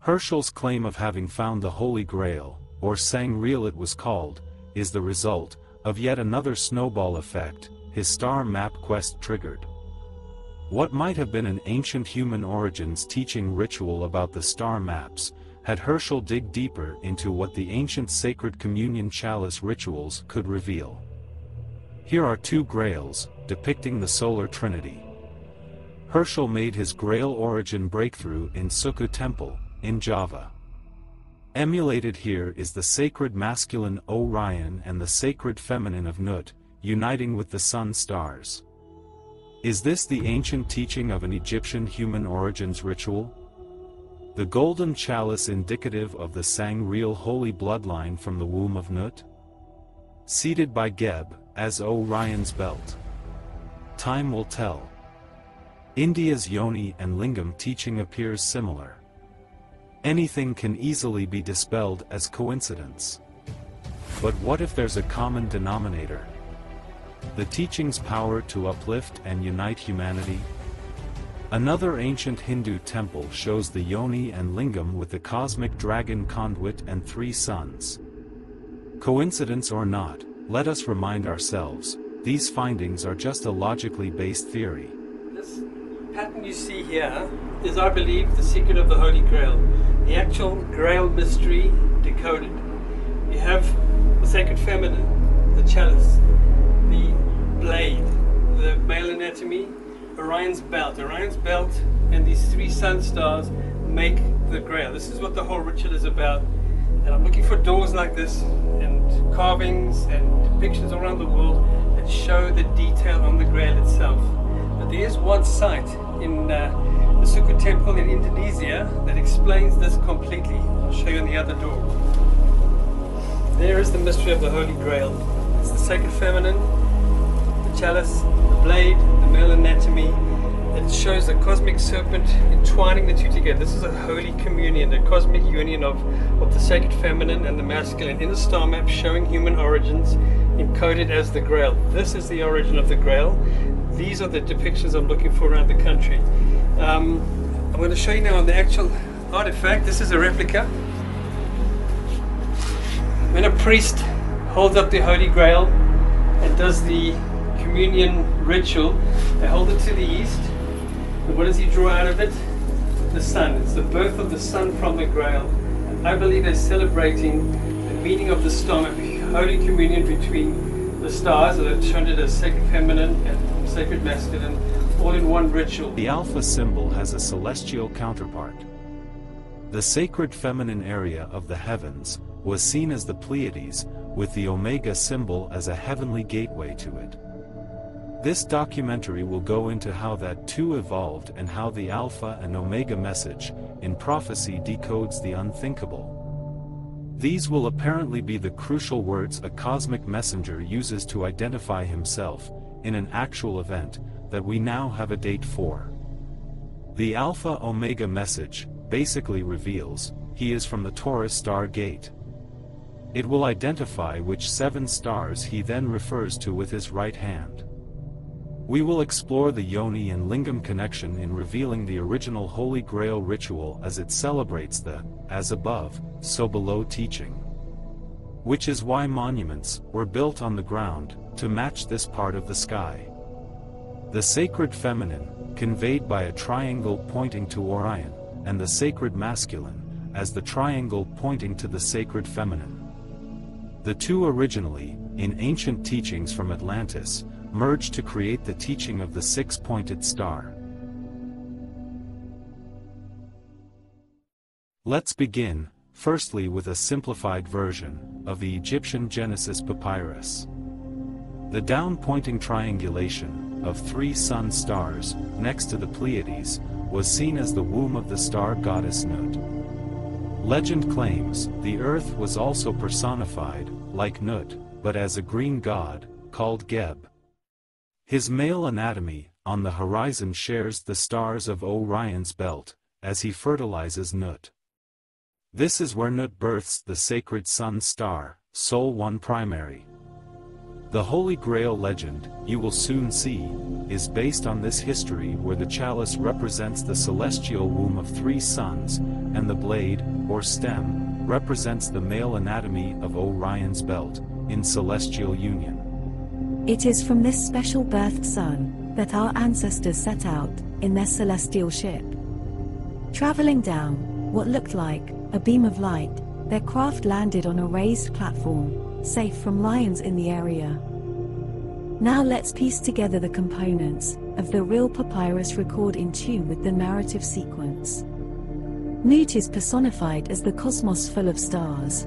Herschel's claim of having found the Holy Grail, or Sangreal it was called, is the result of yet another snowball effect his star map quest triggered. What might have been an ancient human origins teaching ritual about the star maps, had Herschel dig deeper into what the ancient sacred communion chalice rituals could reveal. Here are two grails, depicting the solar trinity. Herschel made his Grail origin breakthrough in Suku Temple, in Java. Emulated here is the sacred masculine Orion and the sacred feminine of Nut, uniting with the sun stars. Is this the ancient teaching of an Egyptian human origins ritual? The golden chalice indicative of the Sangreal holy bloodline from the womb of Nut? Seated by Geb, as Orion's belt. Time will tell. India's Yoni and Lingam teaching appears similar. Anything can easily be dispelled as coincidence. But what if there's a common denominator? The teaching's power to uplift and unite humanity? Another ancient Hindu temple shows the Yoni and Lingam with the cosmic dragon conduit and 3 suns. Coincidence or not, let us remind ourselves, these findings are just a logically based theory. This pattern you see here is, I believe, the secret of the Holy Grail. The actual Grail mystery decoded. You have the sacred feminine, the chalice, the blade, the male anatomy, Orion's belt. Orion's belt and these 3 sun stars make the Grail. This is what the whole ritual is about. And I'm looking for doors like this, and carvings and depictions around the world that show the detail on the Grail itself. But there is one site in the Suku Temple in Indonesia that explains this completely. I'll show you on the other door. There is the mystery of the Holy Grail. It's the sacred feminine, the chalice, the blade, the male anatomy. It shows the cosmic serpent entwining the two together. This is a holy communion, the cosmic union of the sacred feminine and the masculine in the star map, showing human origins encoded as the Grail. This is the origin of the Grail. These are the depictions I'm looking for around the country. I'm going to show you now on the actual artifact. This is a replica. When a priest holds up the Holy Grail and does the communion ritual, they hold it to the east. And what does he draw out of it? The sun. It's the birth of the sun from the Grail. And I believe they're celebrating the meaning of the star map, holy communion between the stars that are shown as sacred feminine and sacred masculine, all in one ritual. The Alpha symbol has a celestial counterpart. The sacred feminine area of the heavens was seen as the Pleiades, with the Omega symbol as a heavenly gateway to it. This documentary will go into how that too evolved and how the Alpha and Omega message in prophecy decodes the unthinkable. These will apparently be the crucial words a cosmic messenger uses to identify himself in an actual event that we now have a date for. The Alpha Omega message basically reveals he is from the Taurus star gate. It will identify which 7 stars he then refers to with his right hand. We will explore the Yoni and Lingam connection in revealing the original Holy Grail ritual as it celebrates the as above, so below teaching. Which is why monuments were built on the ground to match this part of the sky. The sacred feminine, conveyed by a triangle pointing to Orion, and the sacred masculine, as the triangle pointing to the sacred feminine. The two originally, in ancient teachings from Atlantis, merged to create the teaching of the 6-pointed star. Let's begin, firstly with a simplified version of the Egyptian Genesis papyrus. The down-pointing triangulation of 3 sun stars, next to the Pleiades, was seen as the womb of the star goddess Nut. Legend claims the earth was also personified, like Nut, but as a green god, called Geb. His male anatomy, on the horizon shares the stars of Orion's belt, as he fertilizes Nut. This is where Nut births the sacred sun star, Sol 1 primary. The Holy Grail legend, you will soon see, is based on this history where the chalice represents the celestial womb of 3 suns, and the blade, or stem, represents the male anatomy of Orion's belt, in celestial union. It is from this special birthed sun that our ancestors set out in their celestial ship. Traveling down what looked like a beam of light, their craft landed on a raised platform, safe from lions in the area. Now let's piece together the components of the real papyrus record in tune with the narrative sequence. Nut is personified as the cosmos full of stars.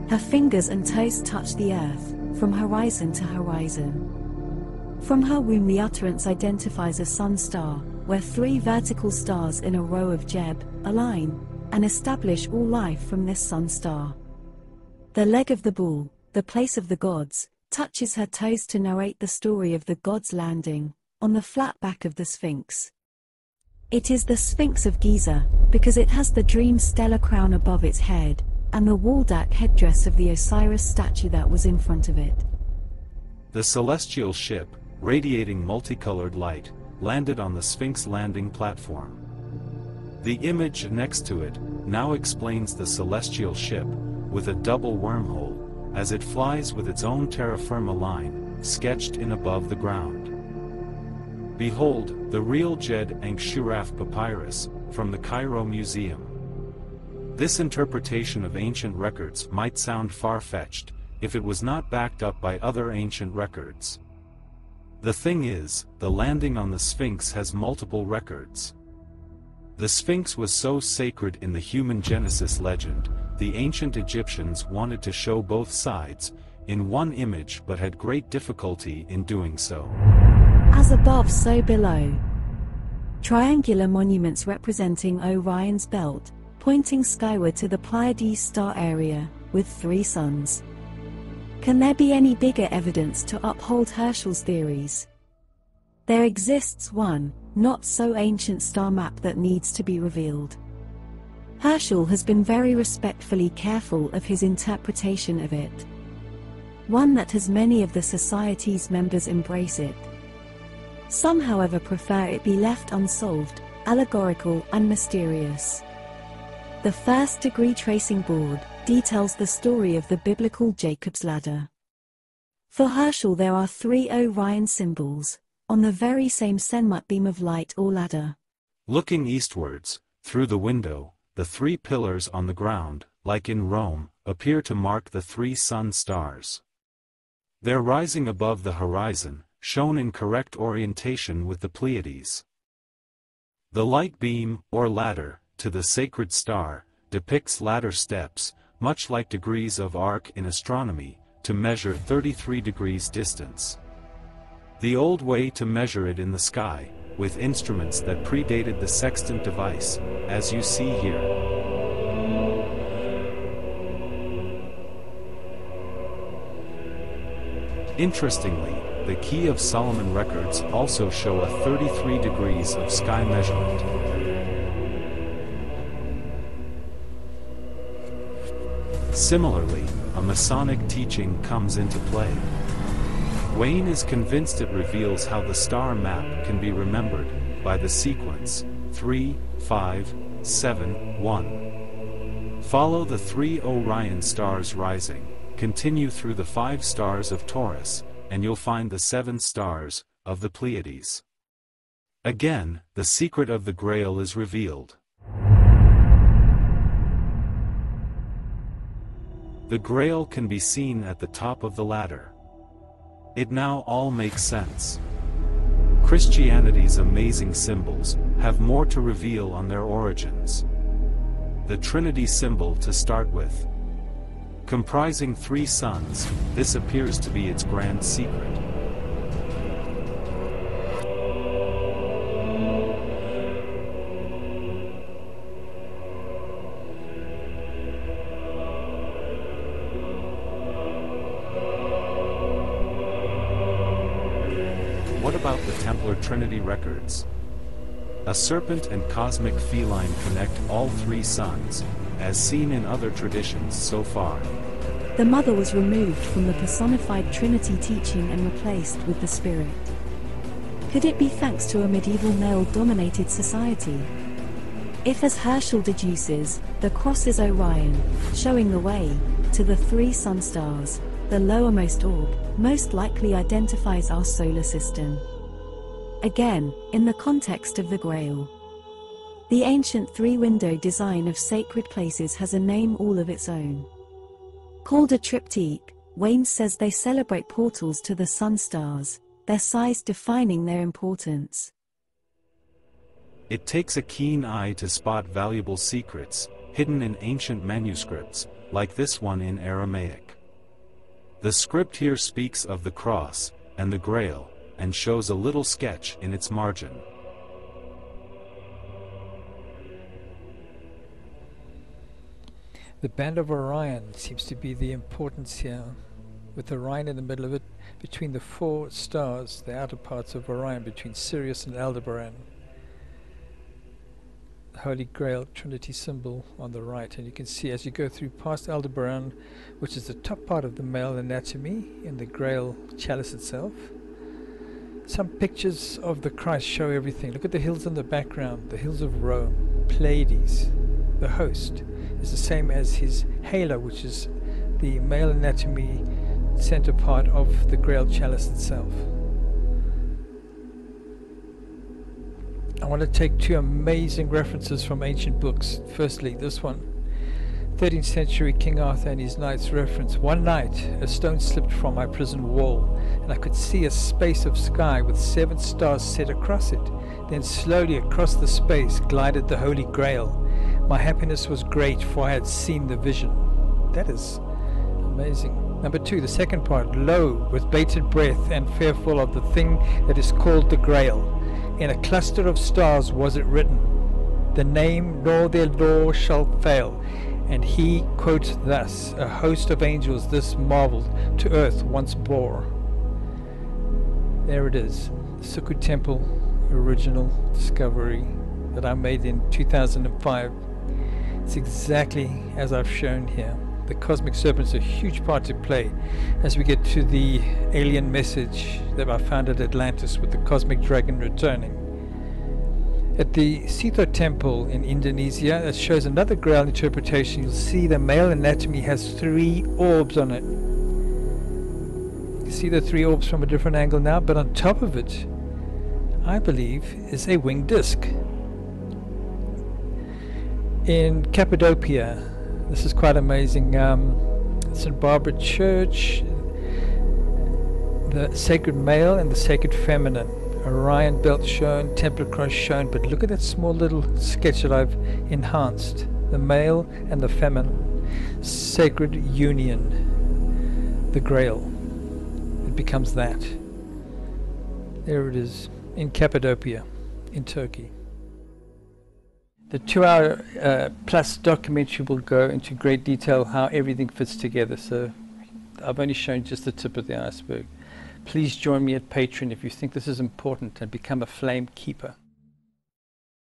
Her fingers and toes touch the earth, from horizon to horizon. From her womb the utterance identifies a sun star, where 3 vertical stars in a row of Jeb align and establish all life from this sun star. The leg of the bull, the place of the gods, touches her toes to narrate the story of the gods landing on the flat back of the Sphinx. It is the Sphinx of Giza, because it has the dream stellar crown above its head, and the Waldak headdress of the Osiris statue that was in front of it. The celestial ship, radiating multicolored light, landed on the Sphinx landing platform. The image next to it now explains the celestial ship, with a double wormhole, as it flies with its own terra firma line, sketched in above the ground. Behold, the real Jed Ankhshiraf papyrus, from the Cairo Museum. This interpretation of ancient records might sound far-fetched, if it was not backed up by other ancient records. The thing is, the landing on the Sphinx has multiple records. The Sphinx was so sacred in the human Genesis legend, the ancient Egyptians wanted to show both sides, in one image but had great difficulty in doing so. As above so below. Triangular monuments representing Orion's belt, pointing skyward to the Pleiades star area, with 3 suns. Can there be any bigger evidence to uphold Herschel's theories? There exists one, not so ancient star map that needs to be revealed. Herschel has been very respectfully careful of his interpretation of it. One that has many of the Society's members embrace it. Some however prefer it be left unsolved, allegorical and mysterious. The first-degree tracing board details the story of the biblical Jacob's ladder. For Herschel there are 3 Orion symbols, on the very same Senmut beam of light or ladder. Looking eastwards, through the window, the 3 pillars on the ground, like in Rome, appear to mark the 3 sun stars. They're rising above the horizon, shown in correct orientation with the Pleiades. The light beam, or ladder, to the sacred star, depicts ladder steps, much like degrees of arc in astronomy, to measure 33 degrees distance. The old way to measure it in the sky, with instruments that predated the sextant device, as you see here. Interestingly, the Key of Solomon records also show a 33 degrees of sky measurement. Similarly, a Masonic teaching comes into play. Wayne is convinced it reveals how the star map can be remembered, by the sequence, 3, 5, 7, 1. Follow the 3 Orion stars rising, continue through the 5 stars of Taurus, and you'll find the 7 stars of the Pleiades. Again, the secret of the Grail is revealed. The Grail can be seen at the top of the ladder. It now all makes sense. Christianity's amazing symbols have more to reveal on their origins. The Trinity symbol to start with. Comprising 3 suns, this appears to be its grand secret. What about the Templar Trinity records? A serpent and cosmic feline connect all 3 suns, as seen in other traditions so far. The mother was removed from the personified Trinity teaching and replaced with the Spirit. Could it be thanks to a medieval male-dominated society? If, as Herschel deduces, the cross is Orion, showing the way to the 3 sun stars, the lowermost orb most likely identifies our solar system. Again, in the context of the Grail, the ancient 3-window design of sacred places has a name all of its own. Called a triptych, Wayne says they celebrate portals to the sun stars, their size defining their importance. It takes a keen eye to spot valuable secrets, hidden in ancient manuscripts, like this one in Aramaic. The script here speaks of the cross and the Grail, and shows a little sketch in its margin. The Band of Orion seems to be the importance here, with Orion in the middle of it, between the 4 stars, the outer parts of Orion, between Sirius and Aldebaran. The Holy Grail Trinity symbol on the right, and you can see as you go through past Aldebaran, which is the top part of the male anatomy in the Grail chalice itself. Some pictures of the Christ show everything. Look at the hills in the background, the hills of Rome, Pleiades. The host is the same as his halo, which is the male anatomy center part of the Grail chalice itself. I want to take 2 amazing references from ancient books. Firstly, this one, 13th century King Arthur and his knights reference. One night, a stone slipped from my prison wall, and I could see a space of sky with 7 stars set across it. Then slowly across the space glided the Holy Grail. My happiness was great, for I had seen the vision. That is amazing. Number 2, the second part. Lo, with bated breath and fearful of the thing that is called the Grail, in a cluster of stars was it written, the name nor their lore shall fail. And he quotes thus, a host of angels this marveled to earth once bore. There it is, the Sukkot Temple original discovery that I made in 2005. It's exactly as I've shown here. The cosmic serpent's a huge part to play as we get to the alien message that I found at Atlantis with the cosmic dragon returning. At the Sito Temple in Indonesia, that shows another Grail interpretation. You'll see the male anatomy has 3 orbs on it. You see the 3 orbs from a different angle now, but on top of it, I believe, is a winged disc. In Cappadocia, this is quite amazing, St. Barbara Church, the sacred male and the sacred feminine, Orion belt shown, Templar cross shown, but look at that small little sketch that I've enhanced, the male and the feminine, sacred union, the Grail. It becomes that. There it is in Cappadocia in Turkey. The 2-hour plus documentary will go into great detail how everything fits together, so I've only shown just the tip of the iceberg. Please join me at Patreon if you think this is important and become a flame keeper.